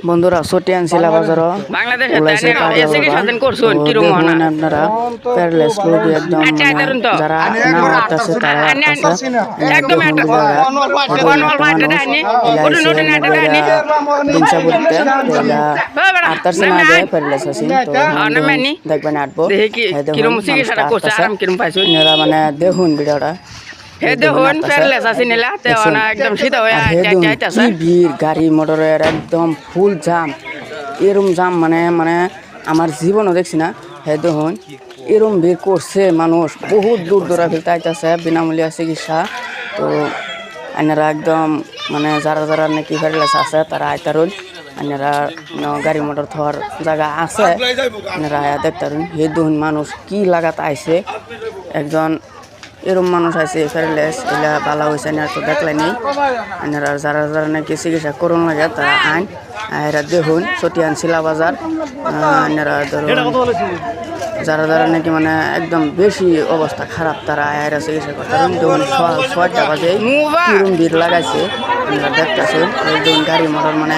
বন্ধুরা চটিয়ান শিলা বাজার আপনারা প্যারালাইজ রোগী একদম যারা আছে তারা দেখবেন আটবো মানে দেখুন ভিডিওটা ভিড় গাড়ি মোটরের একদম ফুল জাম এরম জাম মানে মানে আমার জীবনও দেখছি না। হ্যাঁ দেখুন এরম ভিড় করছে মানুষ বহুত দূর দূরা ফিরতে আইতেছে বিনামূল্যে চিকিৎসা। তো আপনারা একদম মানে যারা যারা নাকি প্যারালাইস আছে তারা আইতারুন আপনারা গাড়ি মোটর থর জায়গা আছে আপনারা দেখতারুন। হে দেখুন মানুষ কি লাগাতে আইছে একজন এরম মানুষ আছে প্যারালাইস এলা ভালো হয়েছে না তো দেখলে নেই আপনারা যারা যারা নাকি চিকিৎসা করুন লাগে তারা আইন এরা দেখুন চটিয়ান শিলা বাজার আপনারা ধরুন যারা যারা নাকি মানে একদম বেশি অবস্থা খারাপ তারা এরা চিকিৎসা করতেন। দেখুন 6টা বাজে কিরম ভিড় লাগাইছে আপনারা দেখতেছেন। দেখুন গাড়ি মোটর মানে